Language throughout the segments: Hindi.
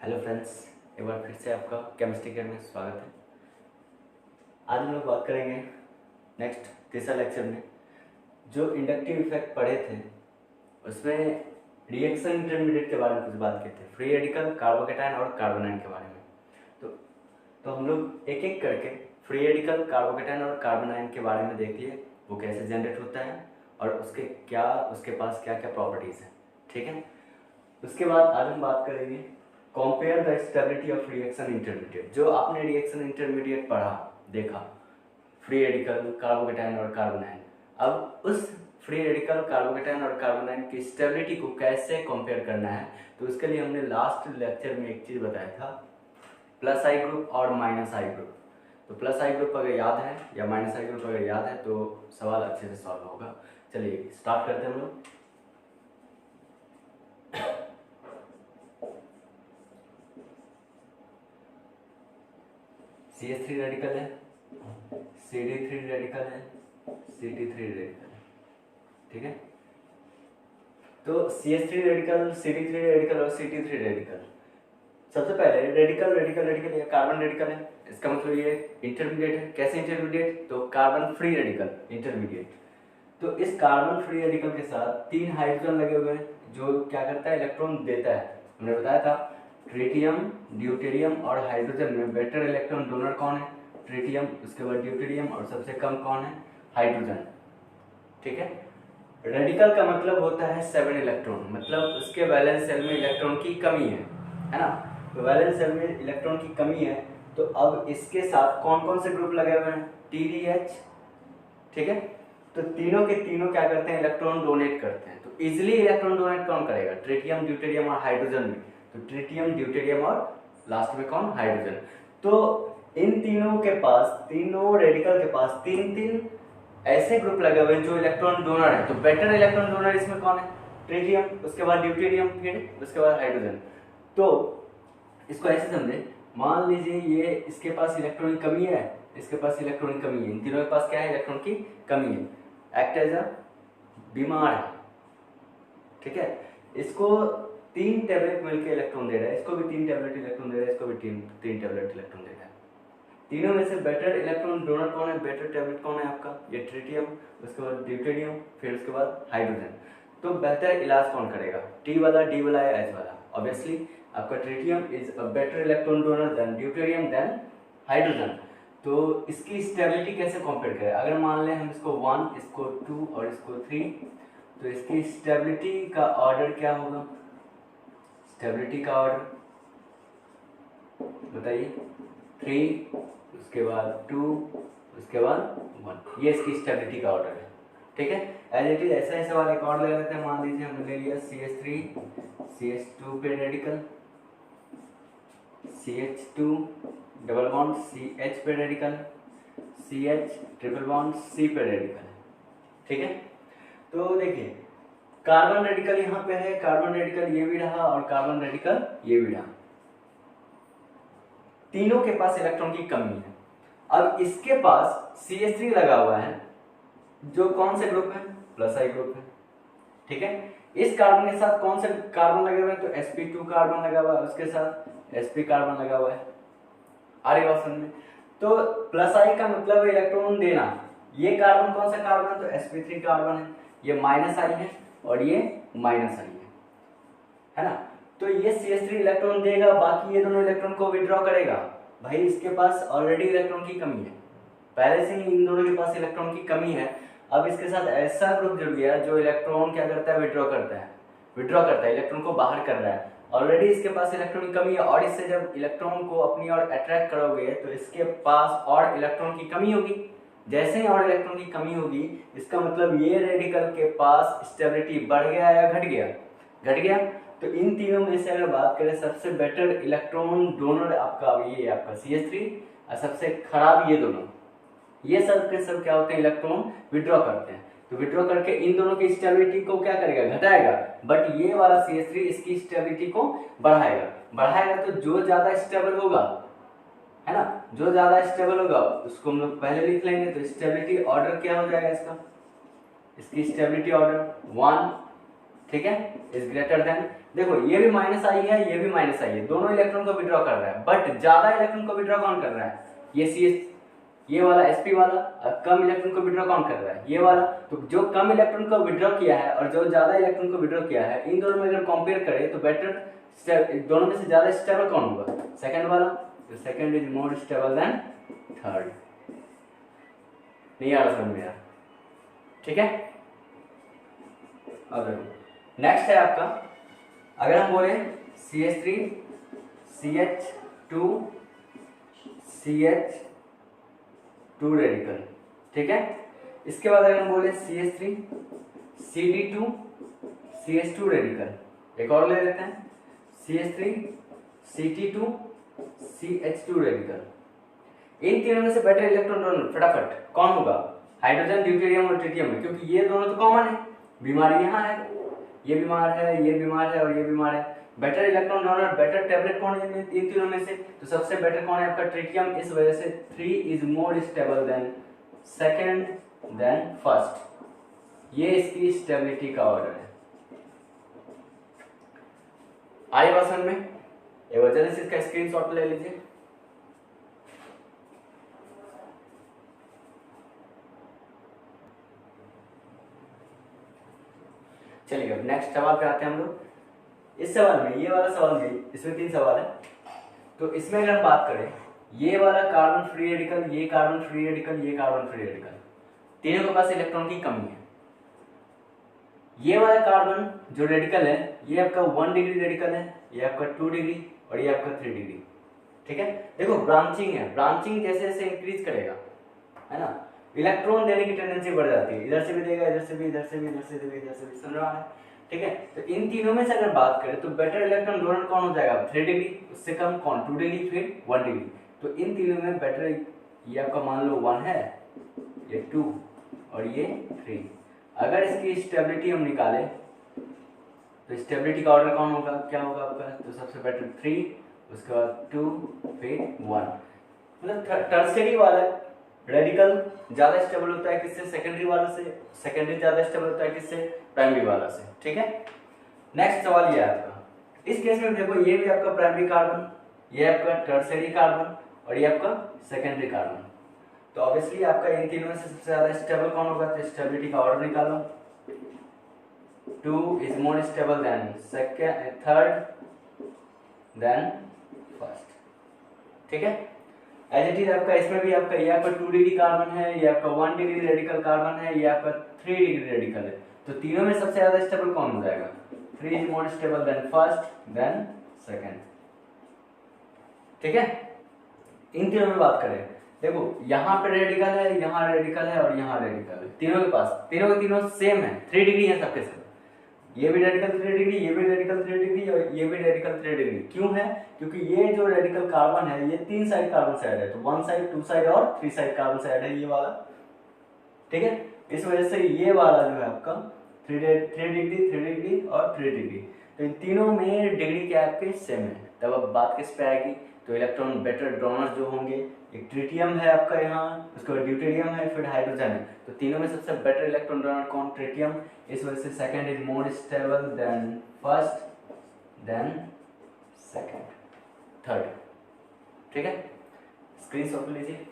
हेलो फ्रेंड्स, एक बार फिर से आपका केमिस्ट्री केयर में स्वागत है। आज हम लोग बात करेंगे नेक्स्ट तीसरा लेक्चर में जो इंडक्टिव इफेक्ट पढ़े थे उसमें रिएक्शन इंटरमीडिएट के बारे में कुछ बात की थी, फ्री रेडिकल, कार्बोकेटायन और कार्बोनाइन के बारे में। तो हम लोग एक एक करके फ्री रेडिकल, कार्बोकेटायन और कार्बोनाइन के बारे में देख लिए, वो कैसे जनरेट होता है और उसके पास क्या क्या प्रॉपर्टीज़ हैं। ठीक है, उसके बाद आज हम बात करेंगे compare the stability of reaction intermediate. जो आपने रिएक्शन इंटरमीडिएट पढ़ा, देखा, फ्री रेडिकल, कार्बोकेटायन और कार्बोनाइन, अब उस फ्री रेडिकल, कार्बोकेटायन और कार्बोनाइन की स्टेबिलिटी को कैसे कंपेयर करना है। तो उसके लिए हमने लास्ट लेक्चर में एक चीज़ बताया था, प्लस आई ग्रुप और माइनस आई ग्रुप। तो प्लस आई ग्रुप अगर याद है या माइनस आई ग्रुप अगर याद है तो सवाल अच्छे से सॉल्व होगा। चलिए स्टार्ट करते हैं हम लोग। CH3 रेडिकल है, CD3 रेडिकल है, CD3 रेडिकल है। ठीक है, तो CH3 रेडिकल, CD3 रेडिकल और CD3 रेडिकल। सबसे पहले रेडिकल रेडिकल रेडिकल या कार्बन रेडिकल है, इसका मतलब ये इंटरमीडिएट है। कैसे इंटरमीडिएट? तो कार्बन फ्री रेडिकल इंटरमीडिएट। तो इस कार्बन फ्री रेडिकल के साथ 3 हाइड्रोजन लगे हुए हैं जो क्या करता है, इलेक्ट्रॉन देता है। हमने बताया था ट्रिटियम, ड्यूटेरियम और हाइड्रोजन में बेटर इलेक्ट्रॉन डोनर कौन है? ट्रिटियम, उसके बाद ड्यूटेरियम और सबसे कम कौन है? हाइड्रोजन। ठीक है, रेडिकल का मतलब होता है 7 इलेक्ट्रॉन, मतलब उसके वैलेंस सेल में इलेक्ट्रॉन की कमी है ना। तो वैलेंस सेल में इलेक्ट्रॉन की कमी है, तो अब इसके साथ कौन कौन से ग्रुप लगे हुए हैं? TDH। ठीक है, तो तीनों के तीनों क्या करते हैं? इलेक्ट्रॉन डोनेट करते हैं। तो इजिली इलेक्ट्रॉन डोनेट कौन करेगा? ट्रिटियम, ड्यूटेरियम और हाइड्रोजन में। तो ट्रिटियम, ड्यूटेरियम और लास्ट में कौन? हाइड्रोजन। तो इन तीनों के पास, तीनों रेडिकल के पास तीन तीन ऐसे ग्रुप लगे हुए हैं जो इलेक्ट्रॉन डोनर है। तो बेटर इलेक्ट्रॉन डोनर इसमें कौन है? ट्रिटियम, उसके बाद ड्यूटेरियम, फिर उसके बाद हाइड्रोजन। तो इसको ऐसे समझे, मान लीजिए ये इसके पास इलेक्ट्रॉन की कमी है, इसके पास इलेक्ट्रॉन की कमी है, इन तीनों के पास क्या है? इलेक्ट्रॉन की कमी है, एक्ट एज अ बीमार है। ठीक है, इसको 3 टैबलेट मिलकर इलेक्ट्रॉन दे रहा है, इसको भी 3 टैबलेट इलेक्ट्रॉन दे रहा है, इसको भी 3 टैबलेट इलेक्ट्रॉन दे रहा है। तीनों में से बेटर इलेक्ट्रॉन डोनर कौन है? बेटर टैबलेट कौन है आपका? ये ट्रिटियम, उसके बाद ड्यूटेरियम, फिर उसके बाद हाइड्रोजन। तो बेहतर इलाज कौन करेगा? T वाला, D वाला या H वाला? ऑब्वियसली आपका tritium is a better electron donor than deuterium than hydrogen. तो इसकी स्टेबिलिटी कैसे कंपेयर करें? अगर मान लें हम इसको 1, इसको 2 और इसको 3, तो इसकी स्टेबिलिटी का ऑर्डर क्या होगा? स्टेबिलिटी का ऑर्डर बताइए। 3, उसके बाद 2, उसके बाद 1, ये इसकी स्टेबिलिटी का ऑर्डर है। ठीक है, एज इट इज ऐसा ही सवाल एक और ले लेते हैं। मान लीजिए हमने ले लिया CH3 CH2 पे radical, CH2 double bond CH पे radical, CH triple bond C पे रेडिकल। ठीक है, तो देखिए कार्बन रेडिकल यहाँ पे है, कार्बन रेडिकल ये भी रहा और कार्बन रेडिकल ये भी रहा। तीनों के पास इलेक्ट्रॉन की कमी है। अब इसके पास CH3 लगा हुआ है जो कौन से ग्रुप है? प्लस आई ग्रुप है। ठीक है, इस कार्बन के साथ कौन से कार्बन लगे हुए हैं? तो sp2 कार्बन लगा हुआ है, उसके साथ sp कार्बन लगा हुआ है। आ रही बात समझ में? तो प्लस आई का मतलब इलेक्ट्रॉन देना। ये कार्बन कौन सा कार्बन है? तो sp3 कार्बन है। ये माइनस आई है और ये माइनस आई है ना। तो ये CH3 इलेक्ट्रॉन देगा, बाकी ये दोनों इलेक्ट्रॉन को विड्रॉ करेगा। भाई इसके पास ऑलरेडी इलेक्ट्रॉन की कमी है, पहले से ही इन दोनों के पास इलेक्ट्रॉन की कमी है। अब इसके साथ ऐसा ग्रुप जुड़ गया जो इलेक्ट्रॉन क्या करता है? विड्रॉ करता है, इलेक्ट्रॉन को बाहर कर रहा है। ऑलरेडी इसके पास इलेक्ट्रॉन की कमी है और इससे जब इलेक्ट्रॉन को अपनी ओर अट्रैक्ट करोगे तो इसके पास और इलेक्ट्रॉन की कमी होगी। जैसे ही और इलेक्ट्रॉन की कमी होगी, इसका मतलब ये रेडिकल के पास स्टेबिलिटी बढ़ गया या घट गया? घट गया। तो इन तीनों में से अगर बात करें, सबसे बेटर इलेक्ट्रॉन डोनर आपका ये आपका CH3 और सबसे खराब ये दोनों। ये सब के सब क्या होते हैं? इलेक्ट्रॉन विड्रॉ करते हैं। तो विड्रॉ करके इन दोनों की स्टेबिलिटी को क्या करेगा? घटाएगा। बट ये वाला CH3 इसकी स्टेबिलिटी को बढ़ाएगा। तो जो ज्यादा स्टेबल होगा, है ना, जो ज्यादा स्टेबल होगा उसको हम लोग पहले लिख लेंगे। तो स्टेबिलिटी ऑर्डर क्या हो जाएगा इसका? इसकी स्टेबिलिटी ऑर्डर 1, ठीक है, इज ग्रेटर देन, देखो ये भी माइनस आई है, ये भी माइनस आई है, दोनों इलेक्ट्रॉन को विड्रॉ कर रहा है, बट ज्यादा इलेक्ट्रॉन को विड्रॉ कौन कर रहा है, ये सी ये वाला sp वाला, और कम इलेक्ट्रॉन को विड्रॉ कौन कर रहा है, ये वाला। तो जो कम इलेक्ट्रॉन को विड्रॉ किया है और जो ज्यादा इलेक्ट्रॉन को विड्रॉ किया है, इन दोनों में अगर कंपेयर करें तो बेटर, दोनों में से ज्यादा स्टेबल कौन होगा, सेकंड वाला। तो second is more stable than third. नहीं आ रहा समझ में यार, ठीक है। अब नेक्स्ट है आपका, अगर हम बोले CH3 CH2 CH2 रेडिकल, ठीक है। इसके बाद अगर हम बोले CH3 CD2 CH2 रेडिकल, एक और ले लेते हैं CH3 CT2 CH2 रेडिकल। इन तीनों में से बेटर इलेक्ट्रॉन डोनर फटाफट कौन होगा, हाइड्रोजन, ड्यूटेरियम और ट्रिटियम में, क्योंकि ये दोनों तो कॉमन है, बीमारी यहाँ है, ये बीमार है, ये बीमार है और ये बीमार है। Better electron donor, better tablet कौन है इन तीनों में से, तो सबसे बेटर कौन है आपका ट्रिटियम। इस वजह से 3 is more stable then second than first. ये इसकी स्टेबिलिटी का ऑर्डर है। आई बात समझ में, एक वजह से इसका स्क्रीनशॉट ले लीजिए। चलिए अब नेक्स्ट सवाल पे आते हैं हम लोग। इस सवाल में, ये वाला सवाल में, इसमें 3 सवाल है। तो इसमें अगर हम बात करें, ये वाला कार्बन फ्री रेडिकल, ये कार्बन फ्री रेडिकल, ये कार्बन फ्री रेडिकल, तीनों के पास इलेक्ट्रॉन की कमी है। ये वाला कार्बन जो रेडिकल है, ये आपका 1 डिग्री रेडिकल है, ये आपका 2 डिग्री और ये आपका 3 डिग्री, ठीक है। देखो ब्रांचिंग है, ब्रांचिंग जैसे जैसे इंक्रीज करेगा, है ना, इलेक्ट्रॉन देने की टेंडेंसी बढ़ जाती है, इधर से भी देगा, इधर से भी, इधर से भी, इधर से भी, इधर से भी, सुन रहा है, ठीक है। तो इन तीनों में से अगर बात करें तो बेटर इलेक्ट्रॉन डोनर कौन हो जाएगा, 3 डिग्री, उससे कम कौन, 2 डिग्री, फिर 1 डिग्री। तो इन तीनों में बेटर, ये आपका मान लो 1 है, ये 2 और ये 3। अगर इसकी स्टेबिलिटी हम निकालें तो स्टेबिलिटी का ऑर्डर कौन होगा, क्या होगा आपका, तो सबसे बेटर 3, उसके बाद 2, फिर 1। मतलब टर्शियरी वाला रेडिकल ज्यादा स्टेबल होता है किससे, सेकेंडरी वाला से, सेकेंडरी ज्यादा स्टेबल होता है किससे, प्राइमरी वाला से, ठीक है। नेक्स्ट सवाल ये है आपका, इस केस में देखो ये भी आपका प्राइमरी कार्बन, ये आपका टर्शियरी कार्बन और ये आपका सेकेंडरी कार्बन। तो ऑब्वियसली आपका इन तीनों में से सबसे ज्यादा स्टेबल कौन होगा, तो स्टेबिलिटी का ऑर्डर निकालो। 2 is more stable than third than first, ठीक है। एज इट इज आपका इसमें भी आपका ये आपका 2 डिग्री कार्बन है, ये आपका 1 डिग्री रेडिकल कार्बन है, ये आपका 3 डिग्री रेडिकल है। तो तीनों में सबसे ज्यादा स्टेबल कौन हो जाएगा, 3 is more stable than first than second, ठीक है। इन तीनों में बात करें, देखो यहाँ पे रेडिकल है, यहाँ रेडिकल है और यहाँ रेडिकल है, तीनों के पास, तीनों के तीनों सेम है, 3 डिग्री है सबके सब, ये भी रेडिकल 3 डिग्री, ये भी रेडिकल 3 डिग्री और ये भी रेडिकल 3 डिग्री। क्यों है, क्योंकि ये जो रेडिकल कार्बन है ये 3 साइड कार्बन साइड है, तो 1 साइड, 2 साइड और 3 साइड कार्बन साइड है ये वाला, ठीक है। इस वजह से ये वाला जो है आपका 3 डिग्री, 3 डिग्री और 3 डिग्री, तो इन तीनों में डिग्री क्या आपके सेम है। तब अब बात किस पे आएगी, तो इलेक्ट्रॉन बेटर डोनर्स जो होंगे, एक ट्रिटियम है आपका यहाँ, उसके बाद ड्यूटेरियम है, फिर हाइड्रोजन है। तो तीनों में सबसे बेटर इलेक्ट्रॉन डोनर कौन, ट्रिटियम। इस वजह से second is more stable than first than second third, ठीक है। स्क्रीनशॉट लीजिए।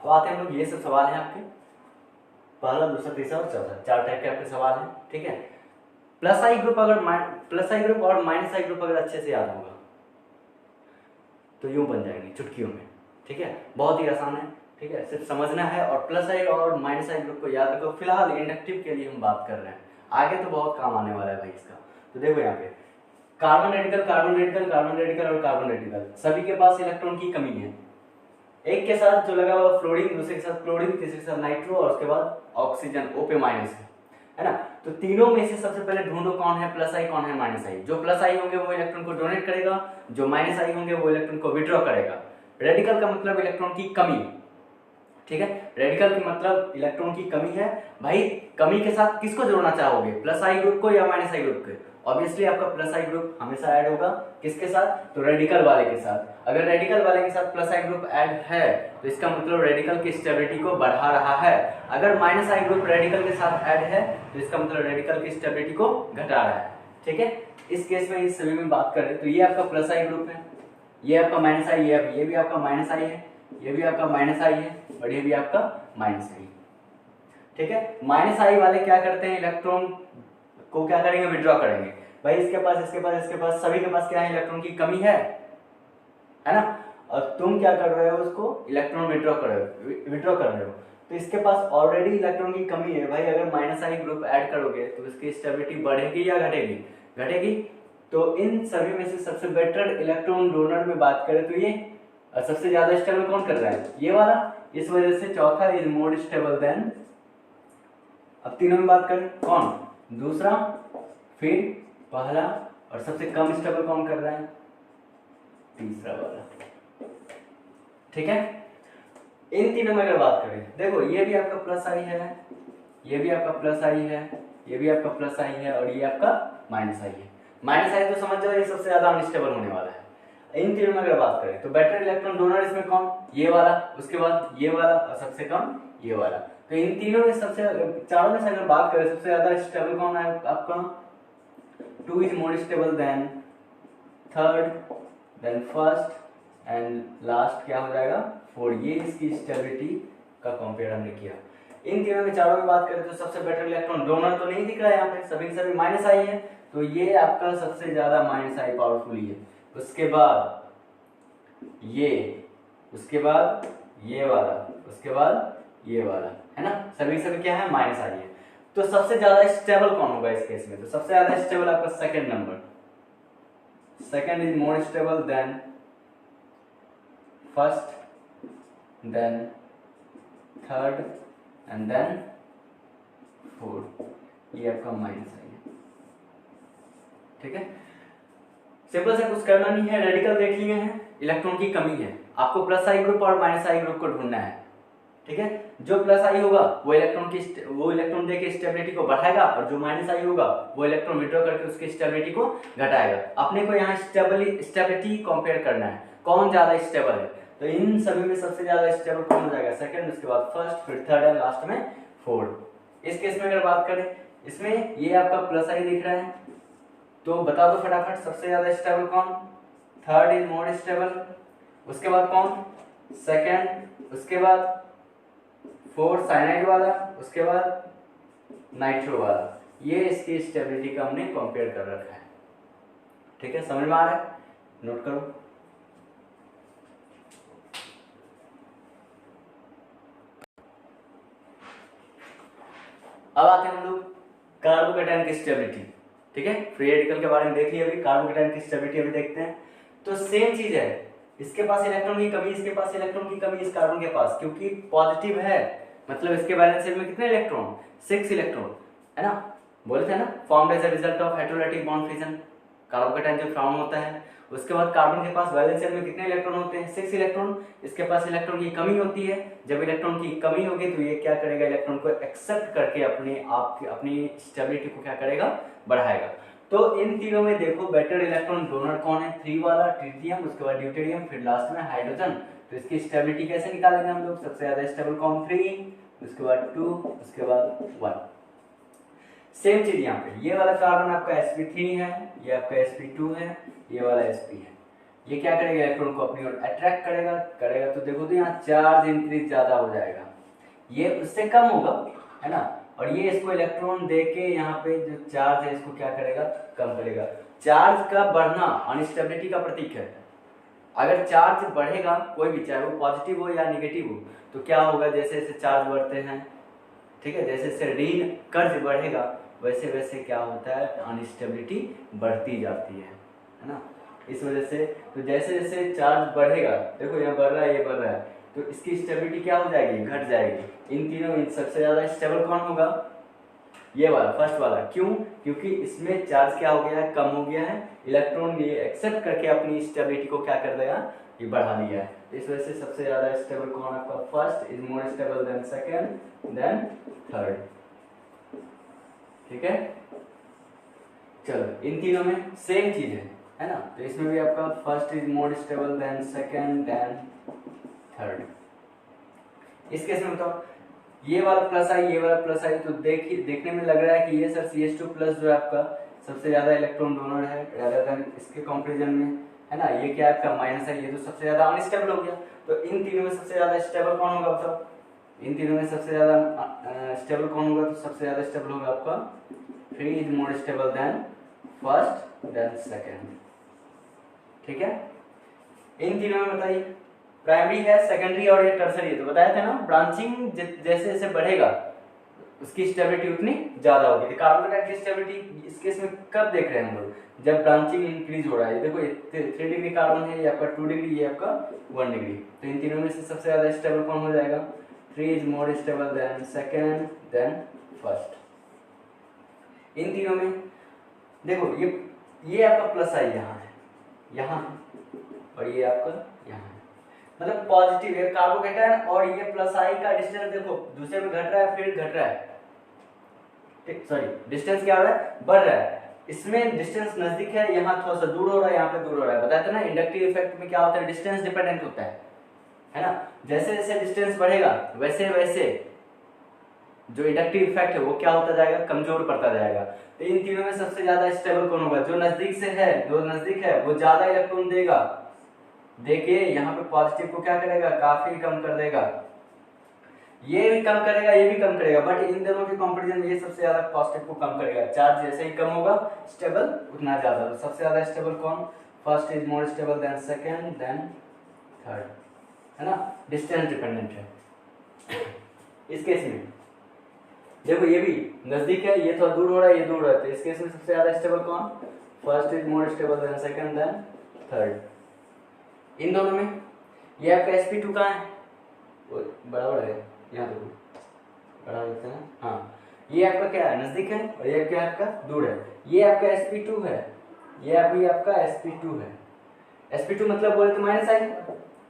अब आते हैं हम लोग, ये सब सवाल हैं आपके, पहला, दूसरा, तीसरा और चौथा, 4 टाइप के आपके सवाल हैं, ठीक है। प्लस आई ग्रुप अगर प्लस आई ग्रुप और माइनस आई ग्रुप अगर अच्छे से याद होगा तो यूं बन जाएंगे चुटकियों में, ठीक है। बहुत ही आसान है, ठीक है, सिर्फ समझना है। और प्लस आई और माइनस आई ग्रुप को याद रखो। फिलहाल इंडक्टिव के लिए हम बात कर रहे हैं, आगे तो बहुत काम आने वाला है भाई इसका। तो देखो यहाँ पे carbon radical, carbon radical, carbon radical और कार्बन रेडिकल, सभी के पास इलेक्ट्रॉन की कमी है। एक के साथ जो लगा हुआ फ्लोरीन, दूसरे के साथ क्लोरीन, तीसरे के साथ नाइट्रो और उसके बाद ऑक्सीजन O पे माइनस है ना। तो तीनों में से सबसे पहले ढूंढो कौन है प्लस आई, कौन है माइनस आई। जो प्लस आई होंगे वो इलेक्ट्रॉन को डोनेट करेगा, जो माइनस आई होंगे वो इलेक्ट्रॉन को विड्रॉ करेगा। रेडिकल का मतलब इलेक्ट्रॉन की कमी, ठीक है। रेडिकल का मतलब इलेक्ट्रॉन की कमी है। भाई कमी के साथ किसको जोड़ना चाहोगे, प्लस आई ग्रुप को या माइनस आई ग्रुप को? ऑब्वियसली आपका प्लस आई ग्रुप हमेशा ऐड होगा किसके साथ, तो रेडिकल वाले के साथ। अगर रेडिकल वाले के साथ प्लस आई ग्रुप ऐड है तो इसका मतलब रेडिकल की स्टेबिलिटी को बढ़ा रहा है। अगर माइनस आई ग्रुप रेडिकल के साथ ऐड है तो इसका मतलब रेडिकल की स्टेबिलिटी को घटा रहा है। ठीक है, इस केस में इस सभी में बात करें तो ये आपका प्लस आई ग्रुप है, ये आपका माइनस आई है, ये भी आपका माइनस आई है, ये भी आपका माइनस आई है और ये भी आपका माइनस आई। ठीक है, माइनस आई वाले क्या करते हैं, इलेक्ट्रॉन को क्या करेंगे, विड्रॉ करेंगे। भाई इसके पास इसके पास इसके पास सभी के पास क्या है, इलेक्ट्रॉन की कमी है ना, और तुम क्या कर रहे हो, उसको इलेक्ट्रॉन विड्रॉ कर रहे हो। तो इसके पास ऑलरेडी इलेक्ट्रॉन की कमी है भाई, अगर माइनस आई ग्रुप ऐड करोगे तो इसकी स्टेबिलिटी बढ़ेगी या घटेगी, घटेगी। तो इन सभी में से सबसे बेटर इलेक्ट्रॉन डोनर में बात करें तो ये सबसे ज्यादा स्टेबल कौन कर रहा है, ये वाला, इस वजह से चौथा इज मोर स्टेबल देन। अब तीनों में बात करें, कौन, दूसरा, फिर पहला, और सबसे कम स्टेबल कौन कर रहा है, तीसरा वाला। ठीक है, इन तीनों में अगर बात करें, देखो ये भी आपका प्लस आई है, ये भी आपका प्लस आई है, ये भी आपका प्लस आई है और ये आपका माइनस आई है। माइनस आई तो समझ जाओ ये सबसे ज्यादा अनस्टेबल होने वाला है। इन तीनों में अगर बात करें तो बेटर इलेक्ट्रॉन डोनर इसमें कौन, ये वाला, उसके बाद ये वाला और सबसे कम ये वाला। तो इन तीनों में सबसे, चारों में से अगर बात करें सबसे ज्यादा स्टेबल कौन है आपका, 2 is more stable than third, than first and last क्या हो जाएगा 4। ये इसकी स्टेबिलिटी का कंपेयर हमने किया। इन तीनों में, चारों में बात करें तो सबसे बेटर इलेक्ट्रॉन डोनर तो नहीं दिख रहा है यहाँ पे, सभी माइनस आई है, तो ये आपका सबसे ज्यादा माइनस आई पावरफुल है। उसके बाद ये, उसके बाद ये वाला, उसके बाद ये वाला, है ना, सभी क्या है, माइनस आई है। तो सबसे ज्यादा स्टेबल कौन होगा इस केस में, तो सबसे ज्यादा स्टेबल आपका second number, second is more stable than first, than third and than fourth. ये आपका माइनस आई है। ठीक है, सिंपल से कुछ करना नहीं है, रेडिकल देख लिए हैं, इलेक्ट्रॉन की कमी है, आपको प्लस आई ग्रुप और माइनस आई ग्रुप को ढूंढना है। ठीक है, जो प्लस आई होगा वो इलेक्ट्रॉन देके स्टेबिलिटी को बढ़ाएगा और जो माइनस आई होगा वो इलेक्ट्रॉन विड्रॉ करके उसकी स्टेबिलिटी को घटाएगा। अपने को यहाँ स्टेबिलिटी कंपेयर करना है, कौन ज्यादा स्टेबल है। तो इन सभी में सबसे ज्यादा स्टेबल कौन हो जाएगा, सेकंड, उसके बाद फर्स्ट, फिर थर्ड एंड लास्ट में फोर्थ। इस केस में अगर बात करें, इसमें ये आपका प्लस आई दिख रहा है, तो बता दो फटाफट सबसे ज्यादा स्टेबल कौन, थर्ड इज मोर स्टेबल, उसके बाद कौन, सेकंड, उसके बाद फोर्थ साइनाइड वाला, उसके बाद नाइट्रो वाला। ये इसकी स्टेबिलिटी का हमने कंपेयर कर रखा है। ठीक है, समझ में आ रहा है, नोट करो। अब आते हैं हम लोग कार्बोकेटायन की स्टेबिलिटी। ठीक है, फ्री रेडिकल के बारे में देख लिया, अभी कार्बोकेटायन की स्टेबिलिटी अभी देखते हैं। तो सेम चीज है, इसके पास इलेक्ट्रॉन की कमी, इसके पास इलेक्ट्रॉन की कमी, इस कार्बन के पास, क्योंकि पॉजिटिव है, मतलब इसके वैलेंस शेल में कितने इलेक्ट्रॉन, 6 इलेक्ट्रॉन, है ना, बोले थे ना, formed as a result of heterolytic bond fission, carbocation जो फॉर्म होता है। उसके बाद कार्बन के पास वैलेंस शेल में कितने इलेक्ट्रॉन होते हैं, 6 इलेक्ट्रॉन। इसके पास इलेक्ट्रॉन की कमी होती है, जब इलेक्ट्रॉन की कमी होगी तो ये क्या करेगा, इलेक्ट्रॉन को एक्सेप्ट करके अपनी स्टेबिलिटी को क्या करेगा, बढ़ाएगा। तो इन तीनों में देखो बेटर इलेक्ट्रॉन डोनर कौन है, 3 वाला ट्रिटियम, उसके बाद ड्यूटेरियम, फिर लास्ट में हाइड्रोजन। तो इसकी स्टेबिलिटी कैसे निकालेंगे हम लोग, सबसे ज्यादा स्टेबल कौन, 3, उसके बाद 2, उसके बाद 1। सेम चीज यहाँ पे, ये वाला कार्बन आपका sp3 है, ये आपका sp2 है, ये वाला sp है। ये क्या करेगा, इलेक्ट्रॉन को अपनी ओर अट्रैक्ट करेगा। तो देखो तो यहाँ चार्ज इंक्रीज ज्यादा हो जाएगा, ये उससे कम होगा, है ना, और ये इसको इलेक्ट्रॉन देके यहाँ पे जो चार्ज है इसको क्या करेगा, कम करेगा। चार्ज का बढ़ना अनस्टेबिलिटी का प्रतीक है। अगर चार्ज बढ़ेगा कोई भी, चाहे वो पॉजिटिव हो या नेगेटिव हो, तो क्या होगा, जैसे जैसे चार्ज बढ़ते हैं, ठीक है, जैसे जैसे ऋण कर्ज बढ़ेगा वैसे वैसे क्या होता है, अनस्टेबिलिटी बढ़ती जाती है ना। इस वजह से तो जैसे जैसे चार्ज बढ़ेगा, देखो यहाँ बढ़ रहा है, ये बढ़ रहा है, तो इसकी स्टेबिलिटी क्या हो जाएगी, घट जाएगी। इन तीनों में सबसे ज्यादा स्टेबल कौन होगा, ये वाला, फर्स्ट वाला। क्यों, क्योंकि इसमें चार्ज क्या हो गया है, कम हो गया है, इलेक्ट्रॉन ये एक्सेप्ट करके अपनी स्टेबिलिटी को क्या कर देगा, ये बढ़ा दिया है। इस वजह से सबसे ज्यादा स्टेबल कौन आपका, first is more stable then second then third. ठीक है, चलो इन तीनों में सेम चीज है ना, तो इसमें भी आपका first is more stable then second then third. इस केस में बताओ ये वाला प्लस आई ये वाला प्लस आई, तो देखने में लग रहा है कि ये सर CH2 प्लस जो है आपका सबसे ज्यादा इलेक्ट्रॉन डोनर है rather than इसके कंपैरिजन में, है ना। ये क्या आपका माइनस है, ये तो सबसे ज्यादा अनस्टेबल हो गया। तो इन तीनों में सबसे ज्यादा स्टेबल कौन होगा बताओ, इन तीनों में सबसे ज्यादा स्टेबल कौन होगा, तो सबसे ज्यादा स्टेबल होगा आपका 3 is more stable than first than second. ठीक है, इन तीनों में बताइए प्राइमरी है, सेकेंडरी और ये टर्सरी है। तो बताया था ना ब्रांचिंग जैसे जैसे बढ़ेगा उसकी स्टेबिलिटी उतनी ज्यादा होगी। तो कार्बन डाइऑक्साइड की स्टेबिलिटी इस केस में कब देख रहे हैं हम लोग, जब ब्रांचिंग इंक्रीज हो रहा है। देखो 3 डिग्री कार्बन है, ये आपका 2 डिग्री, ये आपका 1 डिग्री। तो इन तीनों में से सबसे ज्यादा स्टेबल कौन हो जाएगा, 3 is more stable than second than first. इन तीनों में देखो ये आपका प्लस आई यहाँ है, यहाँ और ये आपका यहाँ है, मतलब पॉजिटिव है कार्बोकेटायन। और ये प्लस आई का डिस्टेंस देखो दूसरे में घट रहा है फिर घट रहा है, ठीक सॉरी डिस्टेंस क्या हो रहा है, बढ़ रहा है। इसमें डिस्टेंस नजदीक है, यहाँ थोड़ा सा दूर हो रहा है, यहाँ पे दूर हो रहा है। बताते ना इंडक्टिव इफेक्ट में क्या होता है, डिस्टेंस डिपेंडेंट होता है ना। जैसे जैसे डिस्टेंस बढ़ेगा वैसे वैसे जो इंडक्टिव इफेक्ट है वो क्या होता जाएगा, कमजोर पड़ता जाएगा। तो इन तीनों में सबसे ज्यादा स्टेबल कौन होगा, जो नजदीक से है, जो नजदीक है वो ज्यादा इलेक्ट्रॉन देगा। देखिए यहाँ पे पॉजिटिव को क्या करेगा, काफी कम कर देगा, ये भी कम करेगा, ये भी कम करेगा, बट इन दोनों के कंपैरिजन में ये सबसे ज्यादा पॉजिटिव को कम करेगा। चार्ज जैसे ही कम होगा स्टेबल उतना ज्यादा। तो सबसे ज्यादा स्टेबल कौन, first is more stable then second then third, है ना, डिस्टेंस डिपेंडेंट है। इस केस में देखो ये भी नजदीक है, ये थोड़ा दूर हो रहा है, ये दूर हो रहा है। तो इस केस में सबसे ज्यादा स्टेबल कौन, first is more stable then second then third. इन दोनों में ये आपका sp2 कहाँ है, वो बराबर है, यहाँ देखो बड़ा होता है, हाँ ये आपका क्या है, नजदीक है, और ये क्या आपका दूर है। ये आपका sp2 है, ये अभी आपका sp2 है। sp2 मतलब बोले तो माइनस आई,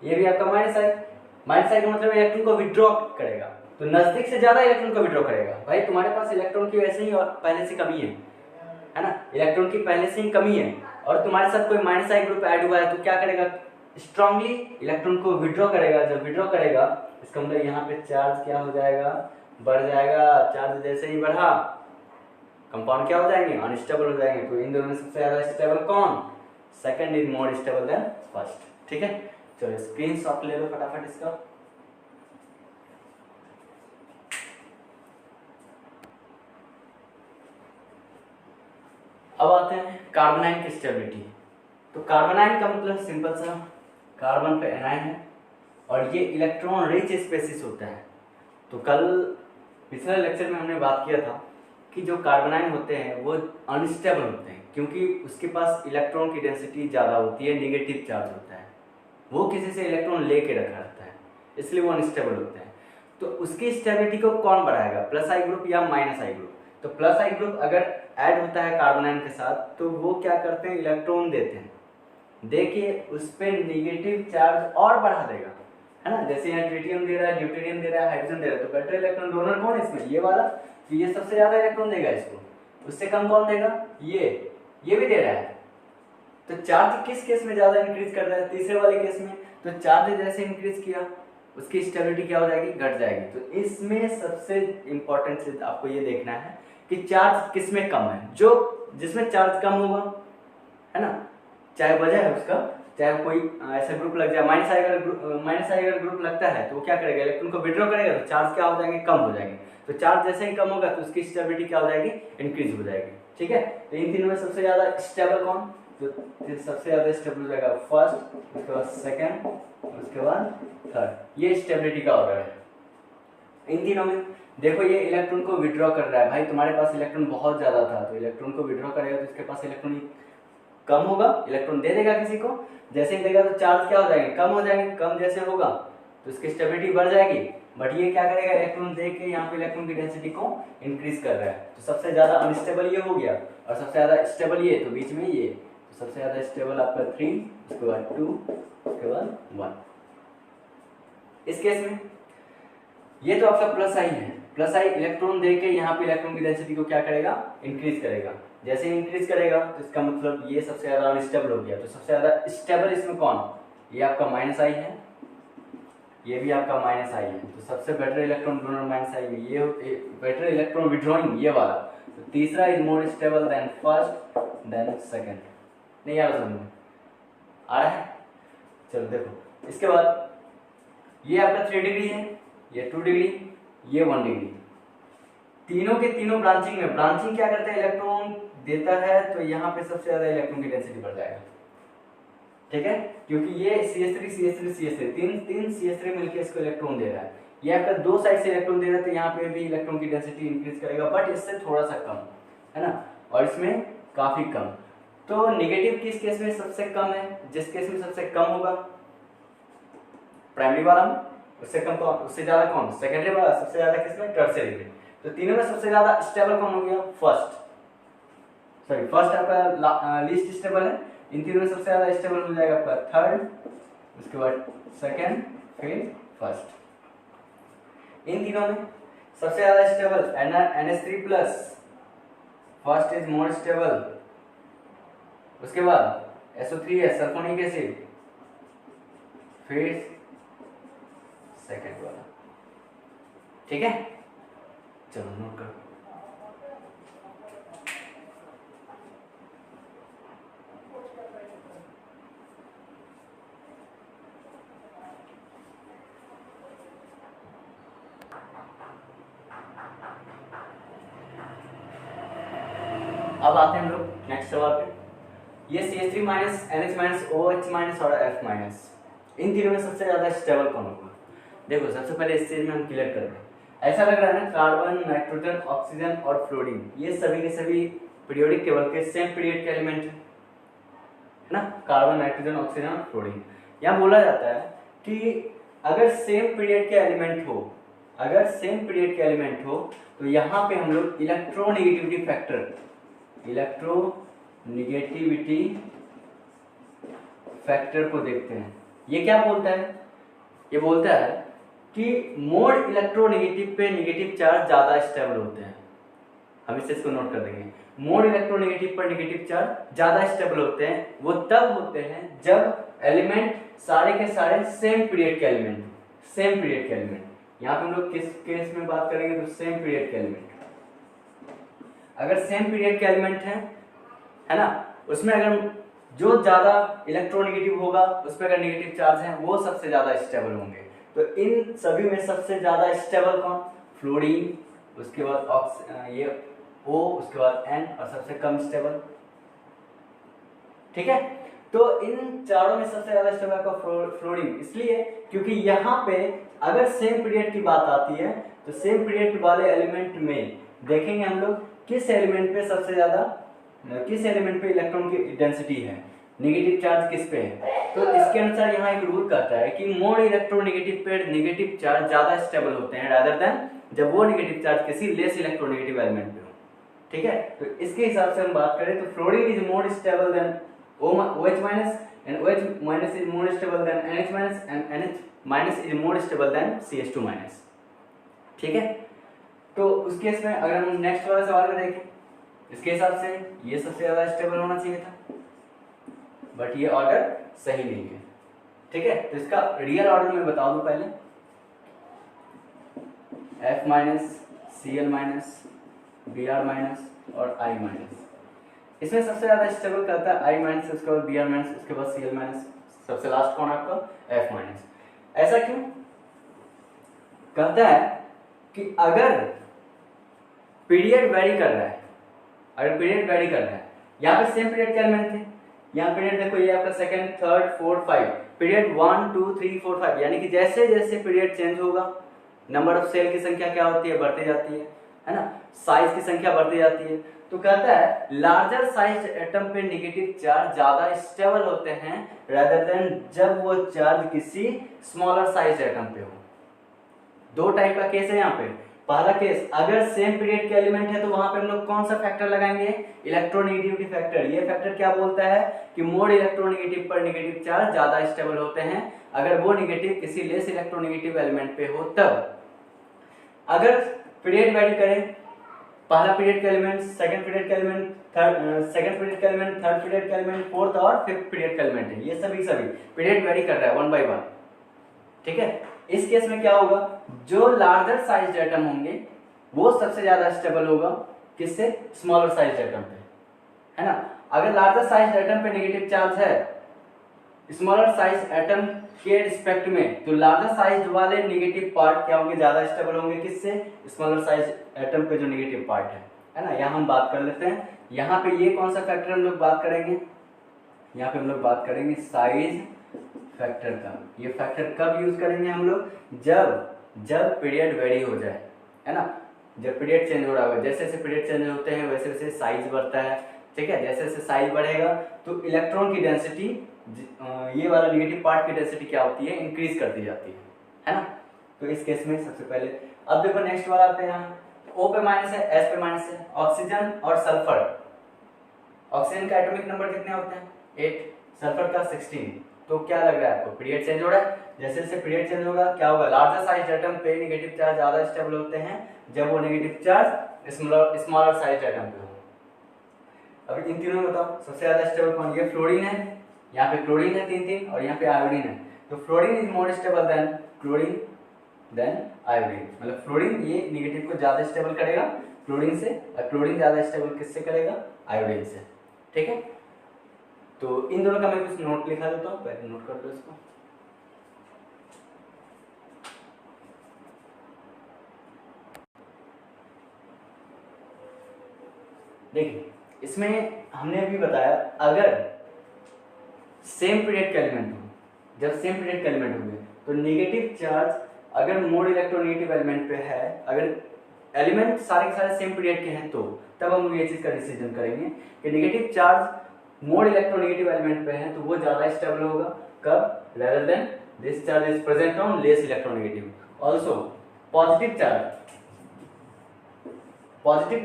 ये भी आपका माइनस आई। माइनस आई का मतलब इलेक्ट्रॉन को विड्रॉ करेगा, तो नजदीक से ज्यादा इलेक्ट्रॉन को विड्रॉ करेगा। भाई तुम्हारे पास इलेक्ट्रॉन की वैसे ही और पहले से कमी है ना, इलेक्ट्रॉन की पहले से ही कमी है, और तुम्हारे साथ कोई माइनस आई ग्रुप ऐड हुआ है तो क्या करेगा, स्ट्रांगली इलेक्ट्रॉन को विड्रॉ करेगा। जब विड्रॉ करेगा इसका मतलब यहाँ पे चार्ज क्या हो जाएगा, बढ़ जाएगा। चार्ज जैसे ही बढ़ा कंपाउंड क्या हो जाएंगे, अनस्टेबल हो जाएंगे। तो इन दोनों में सबसे ज्यादा स्टेबल कौन, second is more stable than first. ठीक है, चलो स्क्रीनशॉट ले लो फटाफट इसका। अब आते हैं कार्बोनाइन की स्टेबिलिटी। तो कार्बोनाइन का मतलब सिंपल सा, कार्बन पे एनाइन है और ये इलेक्ट्रॉन रिच स्पेसिस होता है। तो कल पिछले लेक्चर में हमने बात किया था कि जो कार्बोनाइन होते हैं वो अनस्टेबल होते हैं, क्योंकि उसके पास इलेक्ट्रॉन की डेंसिटी ज़्यादा होती है, निगेटिव चार्ज होता है, वो किसी से इलेक्ट्रॉन लेके रखा रहता है, इसलिए वो अनस्टेबल होते हैं। तो उसकी स्टेबिलिटी को कौन बढ़ाएगा, प्लस आई ग्रुप या माइनस आई ग्रुप। तो प्लस आई ग्रुप अगर ऐड होता है कार्बोनाइन के साथ तो वो क्या करते हैं, इलेक्ट्रॉन देते हैं, देखिए उस पर निगेटिव चार्ज और बढ़ा देगा, है ना। जैसे यहाँ ट्रिटियम दे रहा है, ड्यूटेरियम दे रहा है, हाइड्रोजन दे रहा है, तो बेटर इलेक्ट्रॉन डोनर कौन है इसमें, ये वाला। तो ये सबसे ज्यादा इलेक्ट्रॉन देगा इसको, उससे कम कौन देगा, ये भी दे रहा है। तो चार्ज किस केस में ज्यादा इंक्रीज कर रहा है, तीसरे वाले केस में। तो चार्ज जैसे इंक्रीज किया उसकी स्टेबिलिटी क्या हो जाएगी, घट जाएगी। तो इसमें सबसे इंपॉर्टेंट चीज आपको ये देखना है कि चार्ज किसमें कम है, जो जिसमें चार्ज कम होगा, है ना, चाहे वजह है उसका, चाहे कोई ऐसा ग्रुप लग जाए, माइनस आई अगर ग्रुप लगता है तो वो क्या करेगा, इलेक्ट्रॉन को विड्रॉ करेगा, तो चार्ज क्या हो जाएंगे, कम हो जाएंगे। तो चार्ज जैसे ही कम होगा तो उसकी स्टेबिलिटी क्या हो जाएगी, इंक्रीज हो जाएगी। ठीक है, तो इन तीनों में सबसे ज्यादा स्टेबल कौन, तो सबसे ज्यादा स्टेबल हो जाएगा फर्स्ट, उसके बाद सेकंड, उसके बाद थर्ड। ये स्टेबिलिटी का ऑर्डर है। इन तीनों में देखो ये इलेक्ट्रॉन को विड्रॉ कर रहा है, भाई तुम्हारे पास इलेक्ट्रॉन बहुत ज्यादा था तो इलेक्ट्रॉन को विड्रॉ करेगा तो इसके पास इलेक्ट्रॉन कम होगा, इलेक्ट्रॉन दे देगा किसी को, जैसे ही देगा तो चार्ज क्या हो जाएंगे, कम हो जाएंगे। कम जैसे होगा तो इसकी स्टेबिलिटी बढ़ जाएगी, बट ये क्या करेगा, इलेक्ट्रॉन दे के यहाँ पे इलेक्ट्रॉन की डेंसिटी को इंक्रीज कर रहा है। तो सबसे ज्यादा अनस्टेबल ये हो गया और सबसे ज्यादा स्टेबल ये, तो बीच में ये। तो सबसे ज्यादा स्टेबल आपका 3, उसके बाद 2, उसके बाद 1। इस केस में ये तो आपका प्लस आई है, प्लस आई इलेक्ट्रॉन दे के यहाँ पे इलेक्ट्रॉन की डेंसिटी को क्या करेगा, इंक्रीज करेगा। जैसे ही इंक्रीज करेगा तो इसका मतलब ये सबसे ज्यादा अनस्टेबल हो गया। तो सबसे ज्यादा स्टेबल इसमें कौन, ये आपका माइनस आई है, ये भी आपका माइनस आई है। तो सबसे better electron donor minus I है, ये बेटर इलेक्ट्रॉन विड्रॉइंग ये वाला। तो तीसरा is more stable than first than second. नहीं आ रहा समझ में, आ रहा है? चलो देखो, इसके बाद ये आपका 3 डिग्री है, ये 2 डिग्री, ये 1 डिग्री। तीनों के तीनों ब्रांचिंग में, ब्रांचिंग क्या करता है, इलेक्ट्रॉन देता है तो यहाँ पे सबसे ज्यादा इलेक्ट्रॉन की डेंसिटी बढ़ जाएगा, ठीक है, क्योंकि ये CH3 CH3 CH3 तीन CH3 मिलकर इसको इलेक्ट्रॉन दे रहा है। ये आपका दो साइड से इलेक्ट्रॉन दे रहा है तो यहाँ पे भी इलेक्ट्रॉन की डेंसिटी इंक्रीज करेगा, बट इससे थोड़ा सा कम है ना, और इसमें काफी कम। तो नेगेटिव किस केस में सबसे कम है, जिस केस में सबसे कम होगा प्राइमरी वाला में, उससे कम कौन, उससे ज्यादा कौन, सेकेंडरी वाला, सबसे ज्यादा किसमें, टर्शियरी में। तो तीनों में सबसे ज्यादा स्टेबल कौन हो गया, फर्स्ट आपका लीस्ट स्टेबल है। इन तीनों में सबसे ज्यादा स्टेबल हो जाएगा आपका थर्ड, उसके बाद सेकेंड, फिर फर्स्ट। इन तीनों में सबसे ज्यादा stable NH3 plus, first is more stable. उसके बाद SO3 है, सल्फोनिक एसिड, फिर सेकेंड वाला, ठीक है। चलो नोट करो। अब आते हैं हम लोग नेक्स्ट सवाल पे। ये CH3 minus, NH minus, OH minus और F माइनस, इन तीनों में सबसे ज्यादा स्टेबल कौन होगा। देखो सबसे पहले इस चीज में हम क्लियर कर दें। ऐसा लग रहा है ना, कार्बन, नाइट्रोजन, ऑक्सीजन और फ्लोरीन ये सभी के सभी पीरियोडिक टेबल के सेम पीरियड के एलिमेंट है ना, कार्बन, नाइट्रोजन, ऑक्सीजन और फ्लोरीन। यहाँ बोला जाता है कि अगर सेम पीरियड के एलिमेंट हो, अगर सेम पीरियड के एलिमेंट हो तो यहाँ पे हम लोग इलेक्ट्रोनेगेटिविटी फैक्टर को देखते हैं। ये क्या बोलता है, ये बोलता है कि मोड इलेक्ट्रोनेगेटिव पे नेगेटिव चार्ज ज्यादा स्टेबल होते हैं। हम इसको नोट कर देंगे। मोड इलेक्ट्रोनेगेटिव पर नेगेटिव चार्ज ज्यादा स्टेबल होते हैं, वो तब होते हैं जब एलिमेंट सारे के सारे सेम पीरियड के एलिमेंट। यहाँ पे हम लोग किस केस में बात करेंगे, तो सेम पीरियड के एलिमेंट। अगर सेम पीरियड के एलिमेंट है ना, उसमें अगर जो ज्यादा इलेक्ट्रोनेगेटिव होगा उस पर अगर नेगेटिव चार्ज है वो सबसे ज्यादा स्टेबल होंगे। तो इन सभी में सबसे ज्यादा स्टेबल कौन, फ्लोरीन, उसके बाद ये O, उसके बाद N और सबसे कम स्टेबल, ठीक है। तो इन चारों में सबसे ज्यादा स्टेबल का फ्लोरीन, इसलिए क्योंकि यहाँ पे अगर सेम पीरियड की बात आती है तो सेम पीरियड वाले एलिमेंट में देखेंगे हम लोग किस एलिमेंट पे सबसे ज्यादा, किस एलिमेंट पे इलेक्ट्रॉन की डेंसिटी है, नेगेटिव चार्ज किस पे है। तो इसके अनुसार यहाँ एक रूल कहता है कि मोर इलेक्ट्रोनेगेटिव पे नेगेटिव चार्ज ज्यादा स्टेबल होते हैं रादर देन जब वो नेगेटिव चार्ज किसी लेस इलेक्ट्रोनेगेटिव एलिमेंट पे हो, ठीक है। तो इसके हिसाब से हम बात करें तो fluorine is more stable then OH minus, and OH minus is more stable then NH minus, and NH minus is more stable then CH2 minus, ठीक है। तो उस केस में अगर हम नेक्स्ट वाला सवाल में देखें, इसके हिसाब से ये सबसे ज्यादा स्टेबल होना चाहिए था, बट ये ऑर्डर सही नहीं है, ठीक है। तो इसका रियल ऑर्डर मैं बता दूं पहले, F minus, Cl minus, Br minus और I माइनस। इसमें सबसे ज्यादा स्टेबल करता है I माइनस, उसके बाद Br माइनस, उसके बाद Cl माइनस, सबसे लास्ट कौन आपका F माइनस। ऐसा क्यों कहता है कि अगर पीरियड वेरी कर रहा है, यहाँ पे सेम पीरियड के एलिमेंट थे, यहाँ पीरियड देखो ये आपका सेकंड, थर्ड, फोर्थ, 5 पीरियड 1 2 3 4 5, यानी कि जैसे जैसे पीरियड चेंज होगा नंबर ऑफ सेल की संख्या क्या होती है, बढ़ती जाती है ना, साइज की संख्या बढ़ती जाती है। तो कहता है लार्जर साइज एटम पे नेगेटिव चार्ज ज्यादा स्टेबल होते हैं रादर देन जब वो चार्ज किसी स्मॉलर साइज एटम पे हो। दो टाइप का केस है यहाँ पे। पहला केस, अगर सेम पीरियड के एलिमेंट है तो वहां पे हम लोग कौन सा फैक्टर लगाएंगे, इलेक्ट्रोनेगेटिविटी फैक्टर। ये फैक्टर क्या बोलता है कि मोर इलेक्ट्रोनेगेटिव पर नेगेटिव चार्ज ज्यादा स्टेबल होते हैं अगर वो नेगेटिव किसी लेस इलेक्ट्रोनेगेटिव एलिमेंट पे हो तब। अगर पीरियड वेरी करें, पहला पीरियड का एलिमेंट, सेकंड पीरियड का एलिमेंट, सेकंड पीरियड का एलिमेंट, थर्ड पीरियड का एलिमेंट, फोर्थ और फिफ्थ पीरियड का एलिमेंट है, ये सभी पीरियड वेरी कर रहा है 1 by 1, ठीक है। इस केस में क्या होगा, जो लार्जर साइज एटम होंगे वो सबसे ज्यादा स्टेबल होगा किससे, स्मॉलर साइज एटम पे, है ना। अगर लार्जर साइज एटम पे नेगेटिव चार्ज है स्मॉलर साइज एटम के रिस्पेक्ट में, तो लार्जर साइज वाले नेगेटिव पार्ट क्या होंगे, ज्यादा स्टेबल होंगे किससे, स्मॉलर साइज एटम पे जो नेगेटिव पार्ट है ना। यहाँ हम बात कर लेते हैं, यहाँ पे ये कौन सा फैक्टर हम लोग बात करेंगे, यहाँ पे हम लोग बात करेंगे साइज फैक्टर का। ये फैक्टर कब यूज करेंगे हम लोग, जब पीरियड वेरी हो जाए, है ना, जब पीरियड चेंज हो रहा होगा, जैसे जैसे पीरियड चेंज होते हैं वैसे वैसे साइज बढ़ता है, ठीक है। जैसे जैसे साइज बढ़ेगा तो इलेक्ट्रॉन की डेंसिटी, ये वाला नेगेटिव पार्ट की डेंसिटी क्या होती है, इंक्रीज करती जाती है ना। तो इस केस में सबसे पहले, अब देखो नेक्स्ट वाला आते हैं, यहाँ O पे माइनस है, S पे माइनस है, ऑक्सीजन और सल्फर, ऑक्सीजन का एटॉमिक नंबर कितने होते हैं 8, सल्फर का 16। तो क्या लग रहा है आपको, पीरियड चेंज हो रहा है, जैसे जैसे पीरियड चेंज होगा क्या होगा, लार्जर साइज एटम पे नेगेटिव चार्ज ज्यादा स्टेबल होते हैं जब वो negative charge smaller size atom पे हो। अब इन तीनों में बताओ सबसे ज्यादा स्टेबल कौन, ये फ्लोरीन है, यहाँ पे क्लोरीन है 3 और यहाँ पे आयोडीन है। तो fluorine is more stable than chlorine than iodine, मतलब फ्लोरीन ये नेगेटिव को ज्यादा स्टेबल करेगा क्लोरीन से, और क्लोरीन ज्यादा स्टेबल किससे करेगा, आयोडीन से, ठीक है। तो इन दोनों का मैं कुछ नोट लिखा देता हूँ, पहले नोट कर लो इसको। देखिए इसमें हमने अभी बताया, अगर सेम पीरियड का एलिमेंट हो, जब सेम पीरियड का एलिमेंट होंगे तो नेगेटिव चार्ज अगर मोर इलेक्ट्रोनेगेटिव एलिमेंट पे है, अगर एलिमेंट सारे के सारे सेम पीरियड के हैं, तो तब हम लोग ये चीज का डिसीजन करेंगे कि negative charge more electronegative element पे है तो वो ज्यादा स्टेबल होगा, कब, rather than this charge is present on less electronegative. Also positive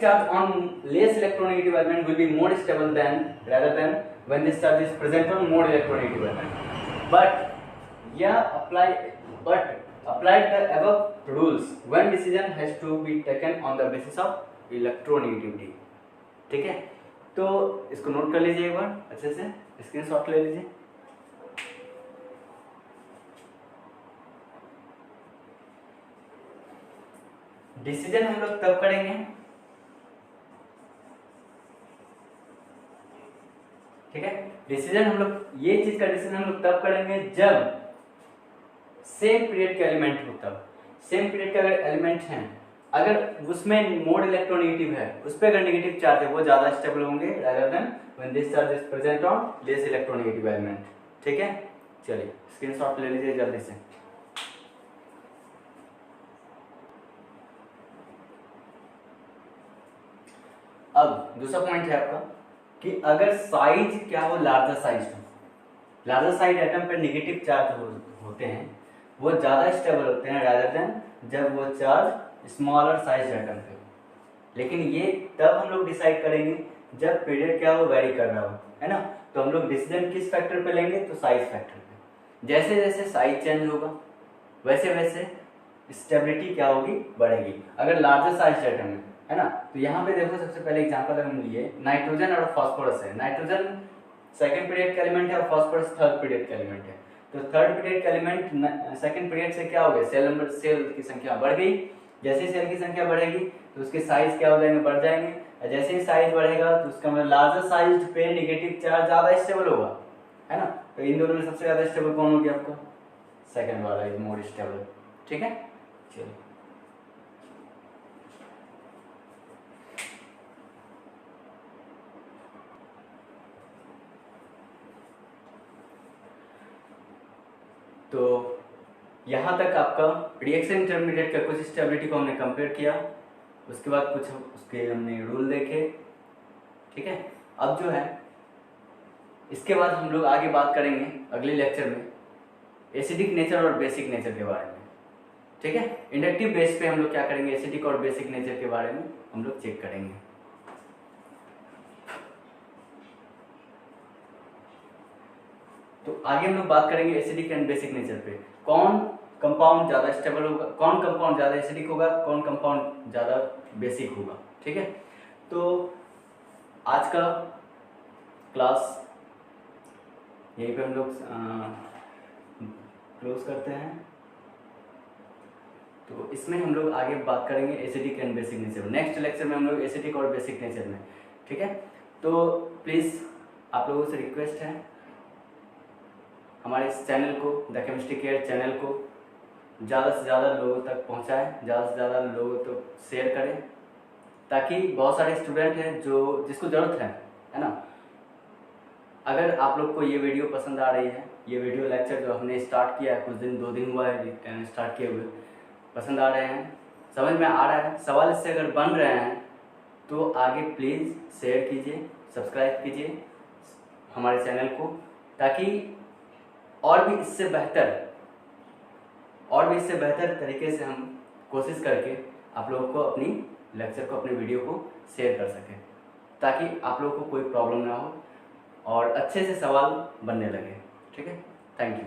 charge on less electronegative element will be more stable than rather than when this charge is present on more electronegative element. Applied the above rules when decision has to be taken on the basis of electronegativity, ठीक है। तो इसको नोट कर लीजिए एक बार अच्छे से, स्क्रीनशॉट ले लीजिए। डिसीजन हम लोग तब करेंगे, ठीक है, डिसीजन हम लोग, ये चीज का डिसीजन हम लोग तब करेंगे जब सेम पीरियड के एलिमेंट हो, तब सेम पीरियड के अगर एलिमेंट हैं, अगर उसमें मोर इलेक्ट्रोनेगेटिव है, उस पर अगर नेगेटिव चार्ज है वो ज्यादा स्टेबल होंगे rather than when this charge is present on less electronegative element, ठीक है। चलिए स्क्रीनशॉट ले लीजिए जल्दी से। अब दूसरा पॉइंट है आपका कि अगर साइज क्या हो, लार्जर साइज हो, लार्जर साइज एटम पर नेगेटिव चार्ज होते हैं वो ज्यादा स्टेबल होते हैं rather than जब वो चार्ज स्मॉलर साइज एटम पे हो। लेकिन ये तब हम लोग डिसाइड करेंगे जब पीरियड क्या हो, वेरी कर रहा हो, है ना। तो हम लोग डिसीजन किस फैक्टर पे लेंगे, तो साइज फैक्टर पे। जैसे जैसे साइज चेंज होगा वैसे वैसे स्टेबिलिटी क्या होगी, बढ़ेगी, अगर लार्जर साइज एटम है ना। तो यहाँ पे देखो सबसे पहले एग्जांपल हम लिए, नाइट्रोजन और फास्फोरस है, नाइट्रोजन सेकंड पीरियड का एलिमेंट है और फास्फोरस थर्ड पीरियड का एलिमेंट है। तो थर्ड पीरियड का एलिमेंट सेकंड पीरियड से क्या हो गया, सेल की संख्या बढ़ गई, जैसे सेल की संख्या बढ़ेगी तो उसके साइज क्या हो जाएंगे, बढ़ जाएंगे, और जैसे ही साइज बढ़ेगा तो उसका मतलब लार्जर साइज पे नेगेटिव चार्ज ज्यादा स्टेबल होगा, है ना। तो इन दोनों में सबसे ज्यादा स्टेबल कौन होगी आपको, सेकंड वाला इज मोर स्टेबल, ठीक है। चलिए तो यहाँ तक आपका रिएक्शन इंटरमीडिएट का कुछ स्टेबिलिटी को हमने कंपेयर किया, उसके बाद कुछ उसके हमने रूल देखे, ठीक है। अब जो है इसके बाद हम लोग आगे बात करेंगे अगले लेक्चर में एसिडिक नेचर और बेसिक नेचर के बारे में, ठीक है। इंडक्टिव बेस पे हम लोग क्या करेंगे, एसिडिक और बेसिक नेचर के बारे में हम लोग चेक करेंगे। तो आगे हम लोग बात करेंगे एसिडिक एंड बेसिक नेचर पे, कौन कंपाउंड ज़्यादा स्टेबल होगा, कौन कंपाउंड ज़्यादा एसिडिक होगा, कौन कंपाउंड ज़्यादा बेसिक होगा। ठीक है, तो आज का क्लास यहीं पे हम लोग क्लोज करते हैं। तो इसमें हम लोग आगे बात करेंगे एसिडिक एंड बेसिक नेचर में। नेक्स्ट लेक्चर में हम लोग एसिडिक और बेसिक नेचर में। ठीक है, तो प्लीज़ आप लोगों से रिक्वेस्ट है हमारे इस चैनल को, द केमिस्ट्री केयर चैनल को ज़्यादा से ज़्यादा लोगों तक पहुंचाएं, ज़्यादा से ज़्यादा लोगों तक शेयर करें, ताकि बहुत सारे स्टूडेंट हैं जो जिसको ज़रूरत है ना। अगर आप लोग को ये वीडियो पसंद आ रही है, ये वीडियो लेक्चर जो हमने स्टार्ट किया है, कुछ दिन 2 दिन हुआ है स्टार्ट किए हुए, पसंद आ रहे हैं, समझ में आ रहा है, सवाल इससे अगर बन रहे हैं तो आगे प्लीज़ शेयर कीजिए, सब्सक्राइब कीजिए हमारे चैनल को, ताकि और भी इससे बेहतर तरीके से हम कोशिश करके आप लोगों को अपनी लेक्चर को, अपने वीडियो को शेयर कर सकें, ताकि आप लोगों को कोई प्रॉब्लम ना हो और अच्छे से सवाल बनने लगे। ठीक है, थैंक यू।